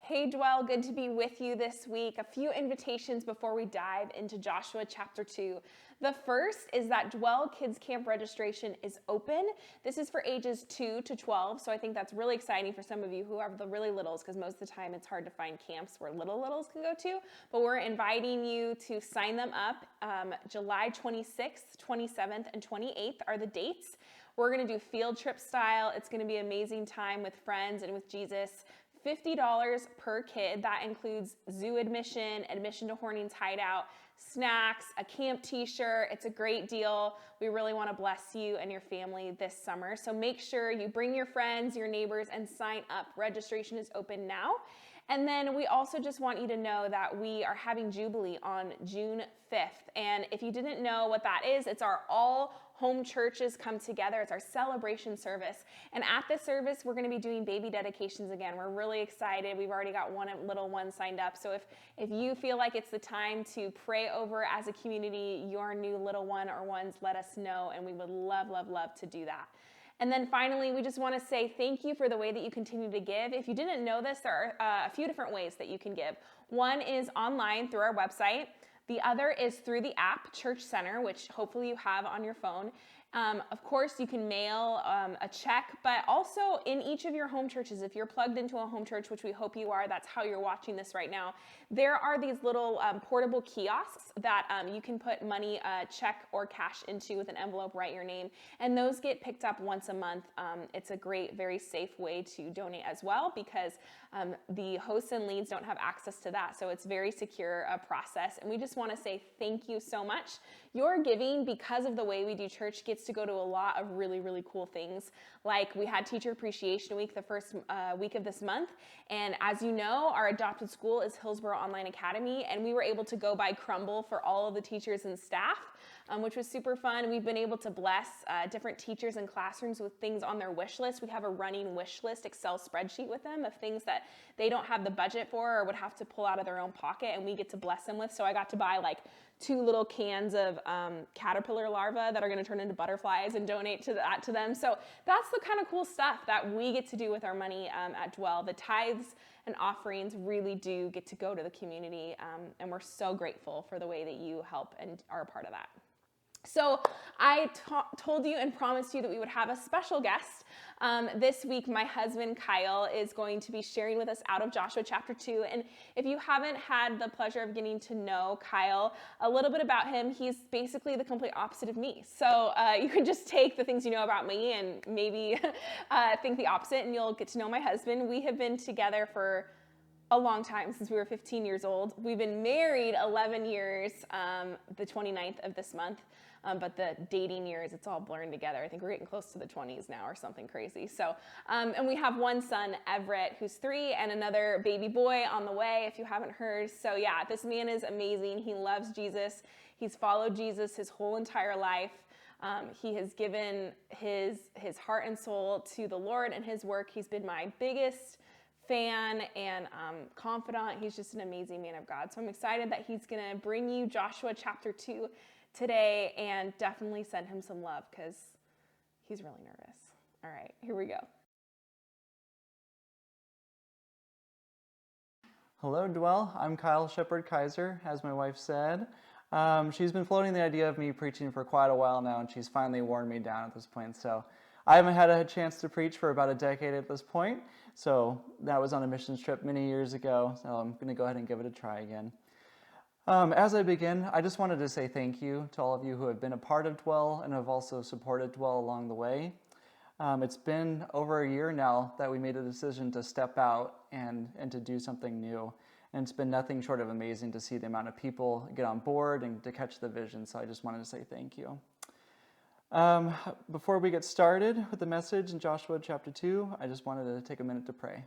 Hey Dwell, good to be with you this week. A few invitations before we dive into Joshua chapter 2. The first is that Dwell Kids Camp registration is open. This is for ages 2 to 12, so I think that's really exciting for some of you who have the really littles, because most of the time it's hard to find camps where littles can go to, but we're inviting you to sign them up. July 26th, 27th, and 28th are the dates. We're going to do field trip style. It's going to be an amazing time with friends and with Jesus. $50 per kid. That includes zoo admission, admission to Horning's Hideout, snacks, a camp t-shirt. It's a great deal. We really want to bless you and your family this summer. So make sure you bring your friends, your neighbors, and sign up. Registration is open now. And then we also just want you to know that we are having Jubilee on June 5th. And if you didn't know what that is, it's our all home churches come together. It's our celebration service. And at this service, we're going to be doing baby dedications again. We're really excited. We've already got one little one signed up. So if you feel like it's the time to pray over as a community your new little one or ones, let us know. And we would love, love, love to do that. And then finally, we just want to say thank you for the way that you continue to give. If you didn't know this, there are a few different ways that you can give. One is online through our website. The other is through the app, Church Center, which hopefully you have on your phone. Of course, you can mail a check, but also in each of your home churches, if you're plugged into a home church, which we hope you are, that's how you're watching this right now, there are these little portable kiosks that you can put money, check or cash into with an envelope, write your name, and those get picked up once a month. It's a great, very safe way to donate as well, because the hosts and leads don't have access to that, so it's very secure process, and we just want to say thank you so much. Your giving, because of the way we do church, gets to go to a lot of really, really cool things. Like we had Teacher Appreciation Week the first week of this month, and as you know, our adopted school is Hillsborough Online Academy, and we were able to go buy Crumble for all of the teachers and staff, which was super fun. We've been able to bless different teachers and classrooms with things on their wish list. We have a running wish list Excel spreadsheet with them of things that they don't have the budget for or would have to pull out of their own pocket, and we get to bless them with. So I got to buy like 2 little cans of caterpillar larvae that are going to turn into butterflies and donate to that to them. So that's the kind of cool stuff that we get to do with our money at Dwell. The tithes and offerings really do get to go to the community, and we're so grateful for the way that you help and are a part of that. So I told you and promised you that we would have a special guest. This week, my husband, Kyle, is going to be sharing with us out of Joshua chapter 2. And if you haven't had the pleasure of getting to know Kyle, a little bit about him, he's basically the complete opposite of me. So you can just take the things you know about me and maybe think the opposite, and you'll get to know my husband. We have been together for a long time, since we were 15 years old. We've been married 11 years, the 29th of this month. But the dating years, it's all blurring together. I think we're getting close to the 20s now or something crazy. So, and we have one son, Everett, who's 3, and another baby boy on the way, if you haven't heard. So yeah, this man is amazing. He loves Jesus. He's followed Jesus his whole entire life. He has given his heart and soul to the Lord and his work. He's been my biggest fan and confidant. He's just an amazing man of God. So I'm excited that he's going to bring you Joshua chapter 2 today, and definitely send him some love because he's really nervous. All right, here we go. Hello, Dwell. I'm Kyle Shepard-Kiser, as my wife said. She's been floating the idea of me preaching for quite a while now, and she's finally worn me down at this point. So I haven't had a chance to preach for about a decade at this point. So that was on a missions trip many years ago. So I'm going to go ahead and give it a try again. As I begin, I just wanted to say thank you to all of you who have been a part of Dwell and have also supported Dwell along the way. It's been over a year now that we made a decision to step out and to do something new. And it's been nothing short of amazing to see the amount of people get on board and to catch the vision. So I just wanted to say thank you. Before we get started with the message in Joshua chapter 2, I just wanted to take a minute to pray.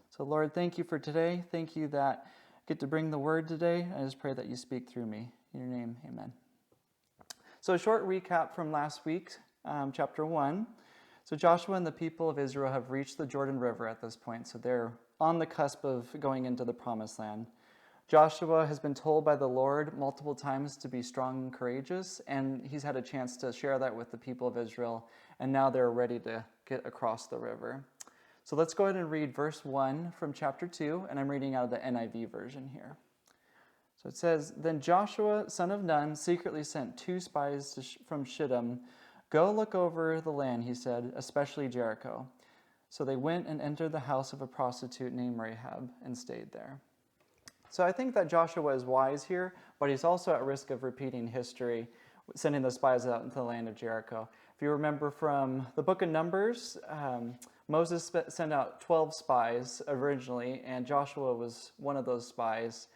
So Lord, thank you for today. Thank you that I get to bring the word today. I just pray that you speak through me. In your name, amen. So a short recap from last week, chapter 1. So Joshua and the people of Israel have reached the Jordan River at this point. So they're on the cusp of going into the promised land. Joshua has been told by the Lord multiple times to be strong and courageous, and he's had a chance to share that with the people of Israel, and now they're ready to get across the river. So let's go ahead and read verse 1 from chapter 2, and I'm reading out of the NIV version here. So it says, "Then Joshua, son of Nun, secretly sent 2 spies from Shittim. 'Go look over the land,' he said, 'especially Jericho.' So they went and entered the house of a prostitute named Rahab and stayed there." So I think that Joshua is wise here, but he's also at risk of repeating history, sending the spies out into the land of Jericho. If you remember from the book of Numbers, Moses sent out 12 spies originally, and Joshua was one of those spies.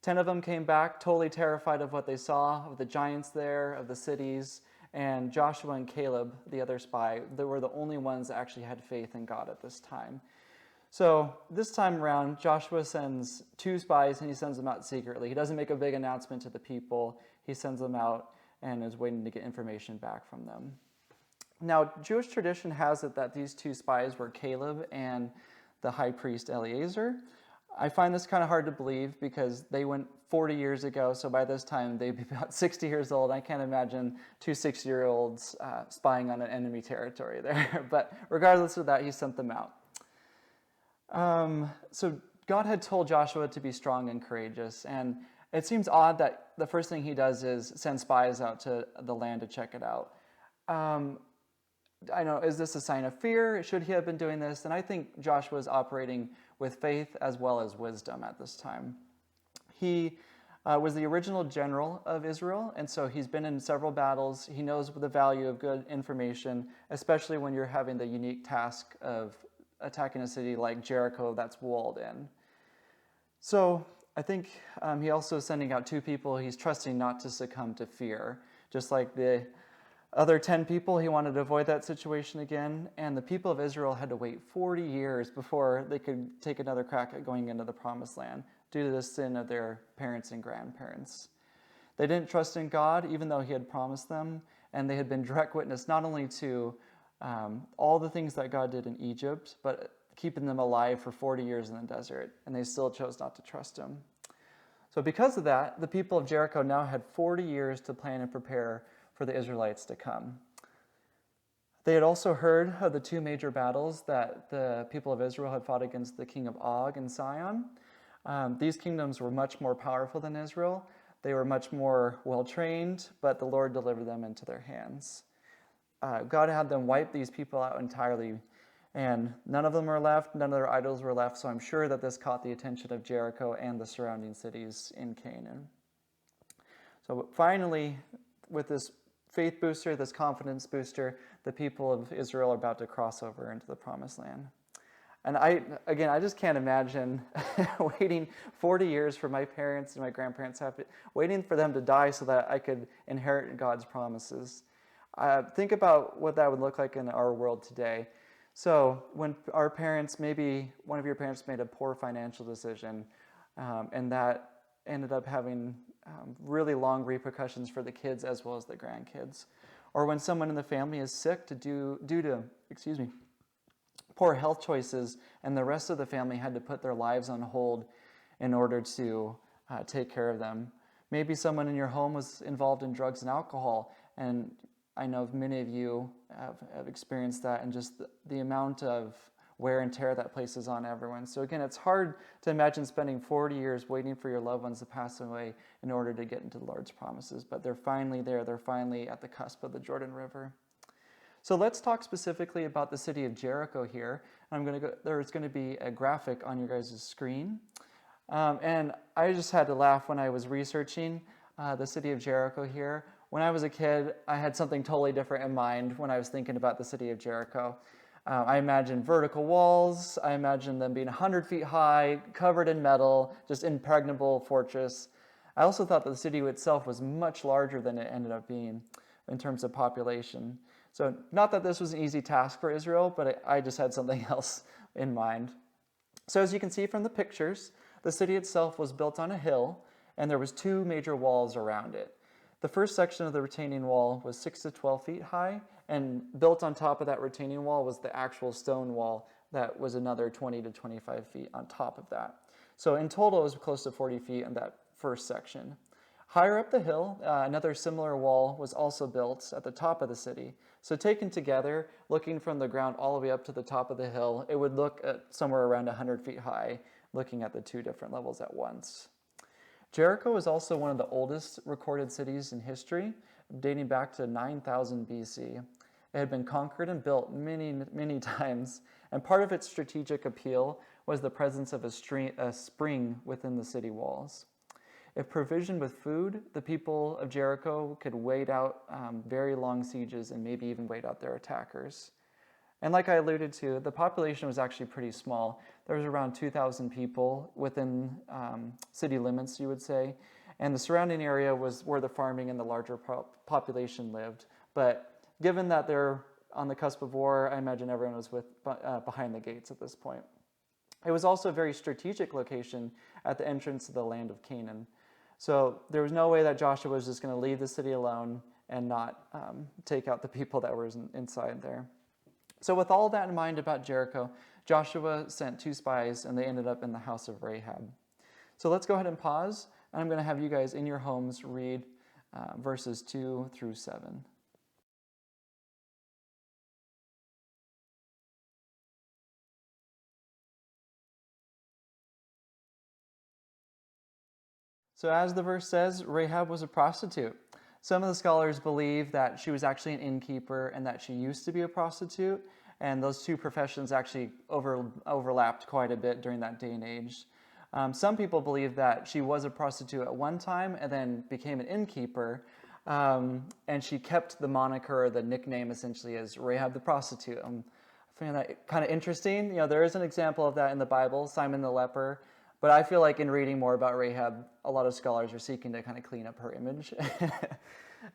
10 of them came back totally terrified of what they saw, of the giants there, of the cities, and Joshua and Caleb, the other spy, they were the only ones that actually had faith in God at this time. So this time around, Joshua sends 2 spies, and he sends them out secretly. He doesn't make a big announcement to the people. He sends them out and is waiting to get information back from them. Now, Jewish tradition has it that these 2 spies were Caleb and the high priest Eleazar. I find this kind of hard to believe because they went 40 years ago, so by this time they'd be about 60 years old. I can't imagine 2 60-year-olds spying on an enemy territory there. But regardless of that, he sent them out. So God had told Joshua to be strong and courageous, and it seems odd that the first thing he does is send spies out to the land to check it out. I know, is this a sign of fear? Should he have been doing this? And I think Joshua is operating with faith as well as wisdom at this time. He was the original general of Israel, and so he's been in several battles. He knows the value of good information, especially when you're having the unique task of attacking a city like Jericho that's walled in. So I think he also is sending out 2 people he's trusting not to succumb to fear. Just like the other 10 people, he wanted to avoid that situation again. And the people of Israel had to wait 40 years before they could take another crack at going into the promised land due to the sin of their parents and grandparents. They didn't trust in God, even though he had promised them. And they had been direct witness not only to all the things that God did in Egypt, but keeping them alive for 40 years in the desert, and they still chose not to trust him. So because of that, the people of Jericho now had 40 years to plan and prepare for the Israelites to come. They had also heard of the 2 major battles that the people of Israel had fought against the king of Og and Sihon. These kingdoms were much more powerful than Israel. They were much more well-trained, but the Lord delivered them into their hands. God had them wipe these people out entirely, and none of them were left, none of their idols were left, so I'm sure that this caught the attention of Jericho and the surrounding cities in Canaan. So finally, with this faith booster, this confidence booster, the people of Israel are about to cross over into the promised land. And I just can't imagine waiting 40 years for my parents and my grandparents, waiting for them to die so that I could inherit God's promises. Think about what that would look like in our world today. So when our parents, maybe one of your parents made a poor financial decision, and that ended up having really long repercussions for the kids as well as the grandkids. Or when someone in the family is sick due to poor health choices, and the rest of the family had to put their lives on hold in order to take care of them. Maybe someone in your home was involved in drugs and alcohol, and I know many of you have experienced that, and just the amount of wear and tear that places on everyone. So again, it's hard to imagine spending 40 years waiting for your loved ones to pass away in order to get into the Lord's promises, but they're finally there. They're finally at the cusp of the Jordan River. So let's talk specifically about the city of Jericho here. There's going to be a graphic on your guys' screen. And I just had to laugh when I was researching the city of Jericho here. when I was a kid, I had something totally different in mind when I was thinking about the city of Jericho. I imagined vertical walls. I imagined them being 100 feet high, covered in metal, just impregnable fortress. I also thought that the city itself was much larger than it ended up being in terms of population. So not that this was an easy task for Israel, but I just had something else in mind. So as you can see from the pictures, the city itself was built on a hill, and there was 2 major walls around it. The first section of the retaining wall was 6 to 12 feet high, and built on top of that retaining wall was the actual stone wall that was another 20 to 25 feet on top of that. So in total, it was close to 40 feet in that first section. Higher up the hill, another similar wall was also built at the top of the city. So taken together, looking from the ground all the way up to the top of the hill, it would look at somewhere around 100 feet high, looking at the 2 different levels at once. Jericho is also one of the oldest recorded cities in history, dating back to 9000 BC. It had been conquered and built many, many times, and part of its strategic appeal was the presence of a spring within the city walls. If provisioned with food, the people of Jericho could wait out very long sieges and maybe even wait out their attackers. And like I alluded to, the population was actually pretty small. There was around 2,000 people within city limits, you would say, and the surrounding area was where the farming and the larger population lived. But given that they're on the cusp of war, I imagine everyone was behind the gates at this point. It was also a very strategic location at the entrance to the land of Canaan. So there was no way that Joshua was just going to leave the city alone and not take out the people that were inside there. So with all that in mind about Jericho, Joshua sent 2 spies, and they ended up in the house of Rahab. So let's go ahead and pause, and I'm going to have you guys in your homes read verses 2 through 7. So as the verse says, Rahab was a prostitute. Some of the scholars believe that she was actually an innkeeper and that she used to be a prostitute, and those 2 professions actually overlapped quite a bit during that day and age. Some people believe that she was a prostitute at one time and then became an innkeeper, and she kept the moniker or the nickname essentially as Rahab the prostitute. I find that kind of interesting. You know, there is an example of that in the Bible, Simon the leper. But I feel like in reading more about Rahab, a lot of scholars are seeking to kind of clean up her image.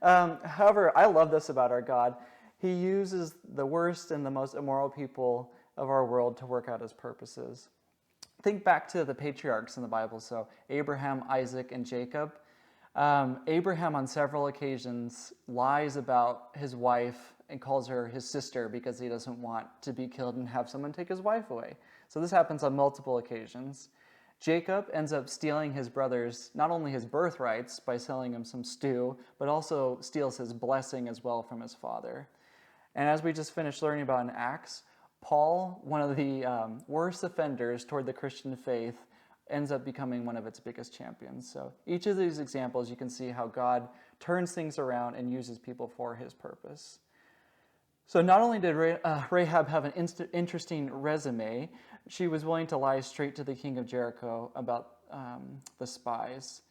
However, I love this about our God. He uses the worst and the most immoral people of our world to work out his purposes. Think back to the patriarchs in the Bible, so Abraham, Isaac, and Jacob. Abraham on several occasions lies about his wife and calls her his sister because he doesn't want to be killed and have someone take his wife away. So this happens on multiple occasions. Jacob ends up stealing his brother's, not only his birthrights by selling him some stew, but also steals his blessing as well from his father. And as we just finished learning about in Acts, Paul, one of the worst offenders toward the Christian faith, ends up becoming one of its biggest champions. So each of these examples, you can see how God turns things around and uses people for his purpose. So not only did Rahab have an interesting resume, she was willing to lie straight to the king of Jericho about the spies.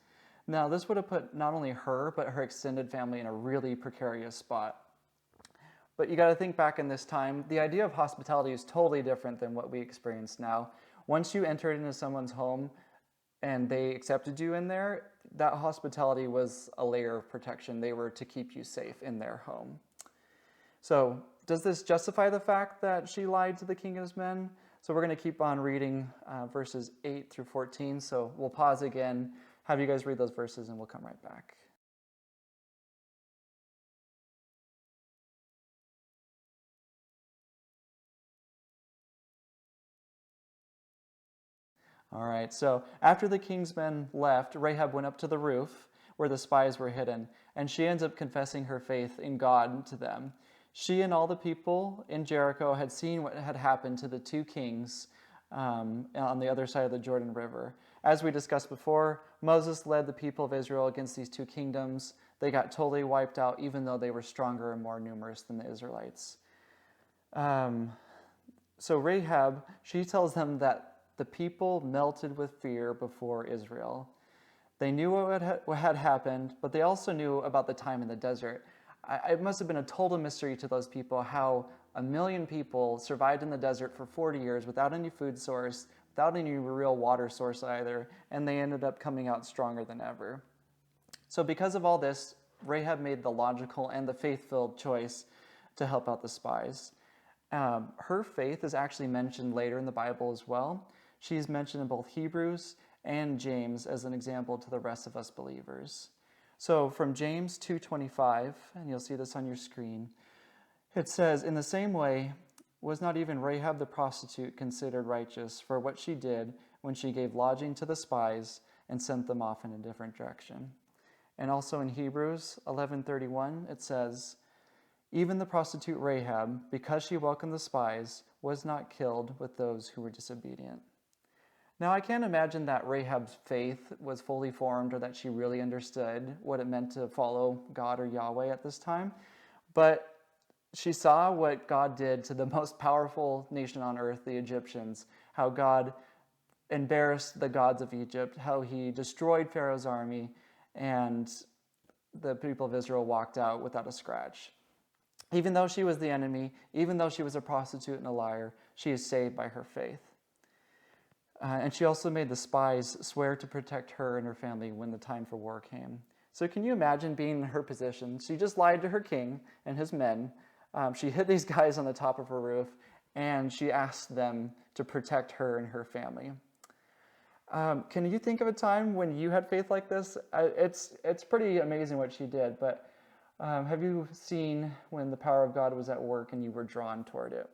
Now, this would have put not only her, but her extended family in a really precarious spot. But you got to think back in this time, the idea of hospitality is totally different than what we experience now. Once you entered into someone's home and they accepted you in there, that hospitality was a layer of protection. They were to keep you safe in their home. So does this justify the fact that she lied to the king and his men? So we're going to keep on reading verses 8 through 14. So we'll pause again, have you guys read those verses, and we'll come right back. All right, so after the king's men left, Rahab went up to the roof where the spies were hidden, and she ends up confessing her faith in God to them. She and all the people in Jericho had seen what had happened to the 2 kings on the other side of the Jordan River. As we discussed before, Moses led the people of Israel against these 2 kingdoms. They got totally wiped out, even though they were stronger and more numerous than the Israelites. So Rahab, she tells them that the people melted with fear before Israel. They knew what had happened, but they also knew about the time in the desert. It must have been a total mystery to those people how 1,000,000 people survived in the desert for 40 years without any food source, without any real water source either, and they ended up coming out stronger than ever. So because of all this, Rahab made the logical and the faith-filled choice to help out the spies. Her faith is actually mentioned later in the Bible as well. She's mentioned in both Hebrews and James as an example to the rest of us believers. So from James 2:25, and you'll see this on your screen, it says, "In the same way, was not even Rahab the prostitute considered righteous for what she did when she gave lodging to the spies and sent them off in a different direction?" And also in Hebrews 11:31, it says, "Even the prostitute Rahab, because she welcomed the spies, was not killed with those who were disobedient." Now, I can't imagine that Rahab's faith was fully formed or that she really understood what it meant to follow God or Yahweh at this time, but she saw what God did to the most powerful nation on earth, the Egyptians, how God embarrassed the gods of Egypt, how he destroyed Pharaoh's army, and the people of Israel walked out without a scratch. Even though she was the enemy, even though she was a prostitute and a liar, she is saved by her faith. And she also made the spies swear to protect her and her family when the time for war came. So can you imagine being in her position? She just lied to her king and his men. She hid these guys on the top of her roof, and she asked them to protect her and her family. Can you think of a time when you had faith like this? It's pretty amazing what she did, but have you seen when the power of God was at work and you were drawn toward it?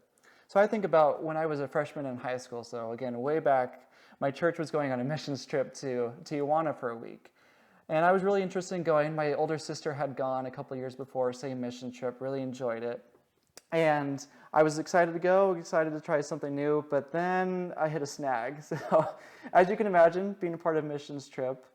So I think about when I was a freshman in high school. So again, way back, my church was going on a missions trip to Tijuana for a week. And I was really interested in going. My older sister had gone a couple years before, same mission trip, really enjoyed it. And I was excited to go, excited to try something new, but then I hit a snag. So as you can imagine, being a part of a missions trip,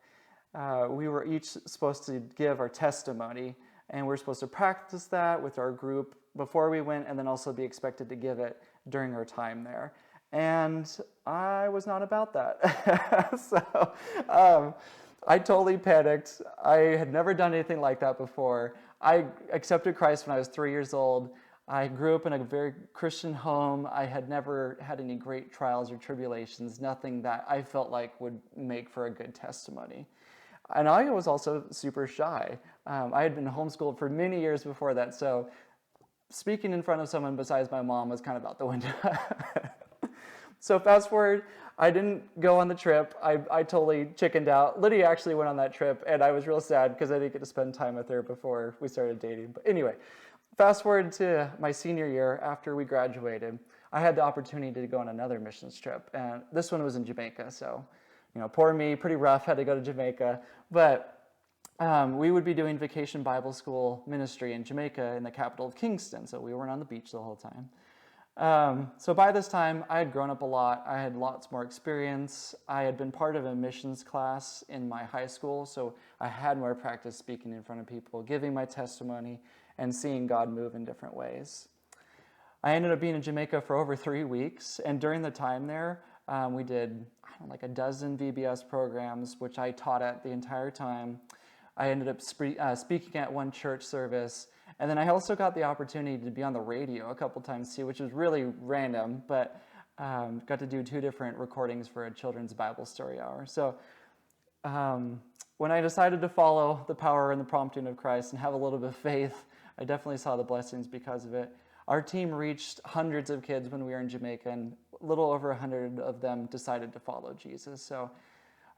we were each supposed to give our testimony, and we're supposed to practice that with our group before we went, and then also be expected to give it during our time there. And I was not about that. So I totally panicked. I had never done anything like that before. I accepted Christ when I was 3 years old. I grew up in a very Christian home. I had never had any great trials or tribulations, nothing that I felt like would make for a good testimony. And I was also super shy. I had been homeschooled for many years before that, so speaking in front of someone besides my mom was kind of out the window. So fast forward, I didn't go on the trip. I totally chickened out. Lydia actually went on that trip, and I was real sad because I didn't get to spend time with her before we started dating. But anyway, fast forward to my senior year after we graduated, I had the opportunity to go on another missions trip, and this one was in Jamaica. So, poor me, pretty rough, had to go to Jamaica. But we would be doing vacation Bible school ministry in Jamaica in the capital of Kingston, so we weren't on the beach the whole time. So by this time, I had grown up a lot. I had lots more experience. I had been part of a missions class in my high school, so I had more practice speaking in front of people, giving my testimony, and seeing God move in different ways. I ended up being in Jamaica for over 3 weeks, and during the time there, we did like a dozen VBS programs, which I taught at the entire time. I ended up speaking at one church service, and then I also got the opportunity to be on the radio a couple times too, which was really random, but got to do 2 different recordings for a children's Bible story hour. So when I decided to follow the power and the prompting of Christ and have a little bit of faith, I definitely saw the blessings because of it. Our team reached hundreds of kids when we were in Jamaica, and a little over 100 of them decided to follow Jesus. So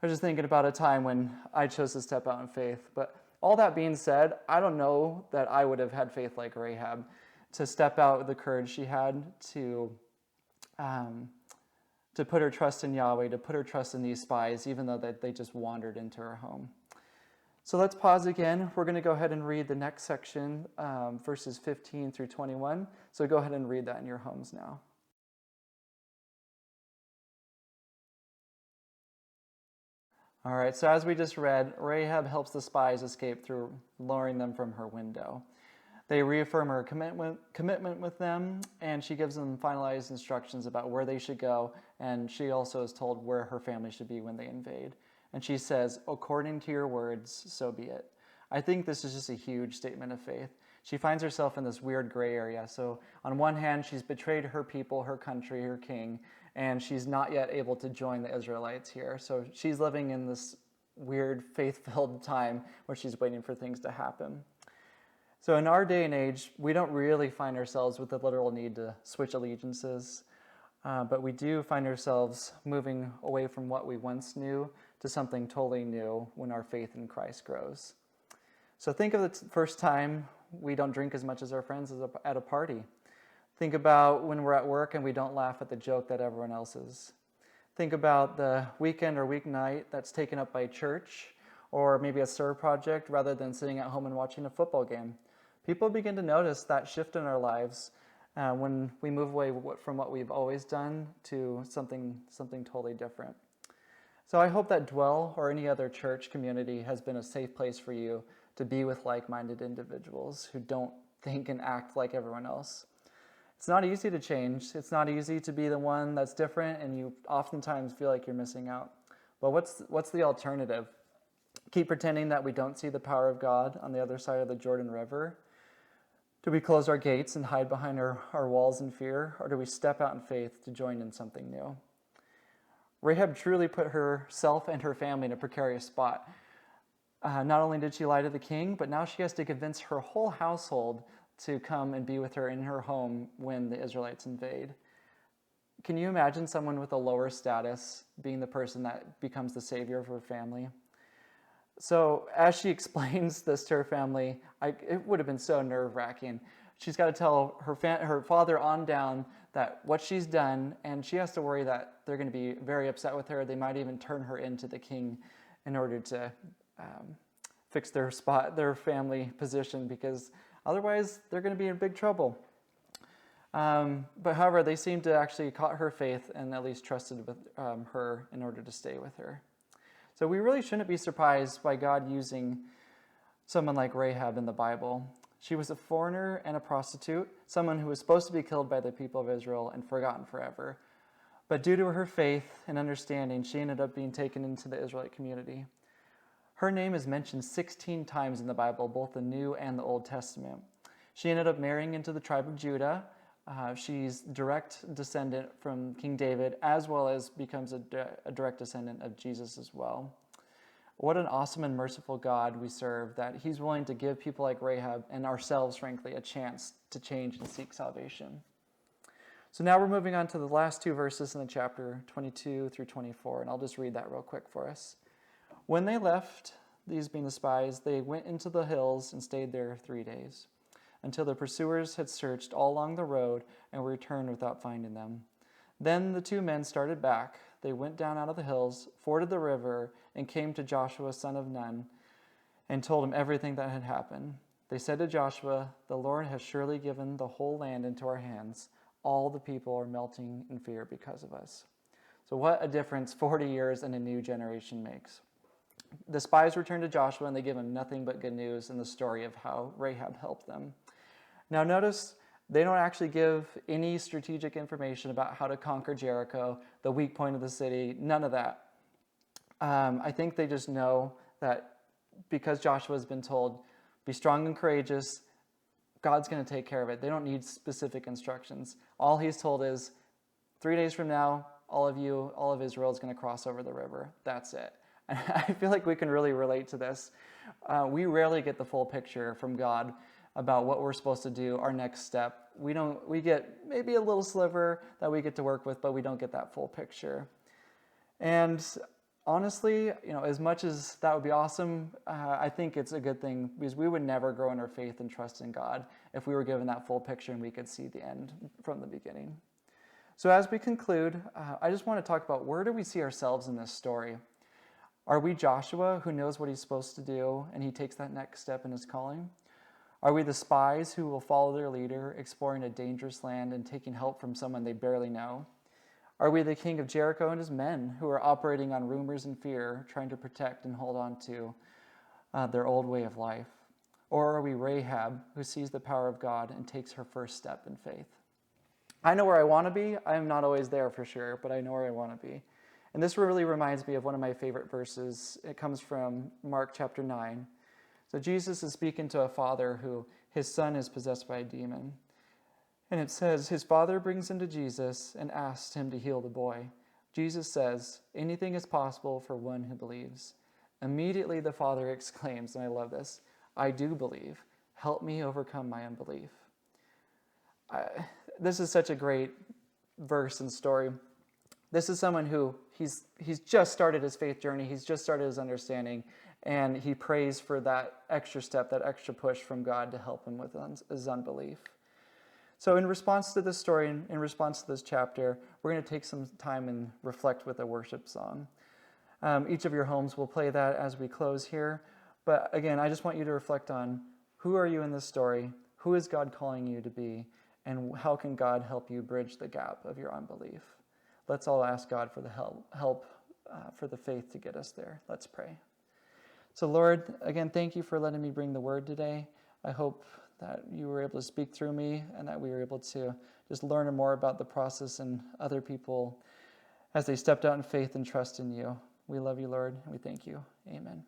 I was just thinking about a time when I chose to step out in faith. But all that being said, I don't know that I would have had faith like Rahab to step out with the courage she had to put her trust in Yahweh, to put her trust in these spies, even though they just wandered into her home. So let's pause again. We're going to go ahead and read the next section, verses 15 through 21. So go ahead and read that in your homes now. All right, so as we just read, Rahab helps the spies escape through lowering them from her window. They reaffirm her commitment with them, and she gives them finalized instructions about where they should go, and she also is told where her family should be when they invade. And she says, according to your words, so be it. I think this is just a huge statement of faith. She finds herself in this weird gray area. So on one hand, she's betrayed her people, her country, her king, and she's not yet able to join the Israelites here. So she's living in this weird faith-filled time where she's waiting for things to happen. So in our day and age, we don't really find ourselves with the literal need to switch allegiances, but we do find ourselves moving away from what we once knew to something totally new when our faith in Christ grows. So think of the first time we don't drink as much as our friends at a party. Think about when we're at work and we don't laugh at the joke that everyone else is. Think about the weekend or weeknight that's taken up by church or maybe a serve project rather than sitting at home and watching a football game. People begin to notice that shift in our lives when we move away from what we've always done to something totally different. So I hope that Dwell or any other church community has been a safe place for you to be with like-minded individuals who don't think and act like everyone else. It's not easy to change. It's not easy to be the one that's different, and you oftentimes feel like you're missing out. But what's the alternative? Keep pretending that we don't see the power of God on the other side of the Jordan River? Do we close our gates and hide behind our walls in fear, or do we step out in faith to join in something new? Rahab truly put herself and her family in a precarious spot. Not only did she lie to the king, but now she has to convince her whole household to come and be with her in her home when the Israelites invade. Can you imagine someone with a lower status being the person that becomes the savior of her family? So as she explains this to her family, it would have been so nerve-wracking. She's got to tell her father on down that what she's done, and she has to worry that they're going to be very upset with her. They might even turn her into the king in order to fix their family position, because otherwise they're going to be in big trouble. But however, they seem to actually caught her faith and at least trusted with her in order to stay with her. So we really shouldn't be surprised by God using someone like Rahab in the Bible. She was a foreigner and a prostitute, someone who was supposed to be killed by the people of Israel and forgotten forever. But due to her faith and understanding, she ended up being taken into the Israelite community. Her name is mentioned 16 times in the Bible, both the New and the Old Testament. She ended up marrying into the tribe of Judah. She's direct descendant from King David, as well as becomes a direct descendant of Jesus as well. What an awesome and merciful God we serve, that he's willing to give people like Rahab and ourselves, frankly, a chance to change and seek salvation. So now we're moving on to the last two verses in the chapter, 22 through 24, and I'll just read that real quick for us. When they left, these being the spies, they went into the hills and stayed there 3 days, until the pursuers had searched all along the road and returned without finding them. Then the two men started back. They went down out of the hills, forded the river, and came to Joshua, son of Nun, and told him everything that had happened. They said to Joshua, "The Lord has surely given the whole land into our hands. All the people are melting in fear because of us." So what a difference 40 years and a new generation makes. The spies return to Joshua, and they give him nothing but good news in the story of how Rahab helped them. Now notice, they don't actually give any strategic information about how to conquer Jericho, the weak point of the city, none of that. I think they just know that because Joshua has been told, be strong and courageous, God's going to take care of it. They don't need specific instructions. All he's told is, 3 days from now, all of Israel is going to cross over the river. That's it. And I feel like we can really relate to this. We rarely get the full picture from God about what we're supposed to do, our next step. We get maybe a little sliver that we get to work with, but we don't get that full picture. And honestly, as much as that would be awesome, I think it's a good thing, because we would never grow in our faith and trust in God if we were given that full picture and we could see the end from the beginning. So as we conclude, I just want to talk about, where do we see ourselves in this story? Are we Joshua, who knows what he's supposed to do and he takes that next step in his calling? Are we the spies who will follow their leader, exploring a dangerous land and taking help from someone they barely know? Are we the king of Jericho and his men, who are operating on rumors and fear, trying to protect and hold on to their old way of life? Or are we Rahab, who sees the power of God and takes her first step in faith? I know where I want to be. I am not always there for sure, but I know where I want to be. And this really reminds me of one of my favorite verses. It comes from Mark chapter 9. So Jesus is speaking to a father who his son is possessed by a demon. And it says, his father brings him to Jesus and asks him to heal the boy. Jesus says, anything is possible for one who believes. Immediately the father exclaims, and I love this, I do believe. Help me overcome my unbelief. This is such a great verse and story. This is someone who he's just started his faith journey. He's just started his understanding, and he prays for that extra step, that extra push from God to help him with his unbelief. So in response to this story, in response to this chapter, we're going to take some time and reflect with a worship song. Each of your homes will play that as we close here. But again, I just want you to reflect on who are you in this story? Who is God calling you to be? And how can God help you bridge the gap of your unbelief? Let's all ask God for the help for the faith to get us there. Let's pray. So Lord, again, thank you for letting me bring the word today. I hope that you were able to speak through me and that we were able to just learn more about the process and other people as they stepped out in faith and trust in you. We love you, Lord, and we thank you. Amen.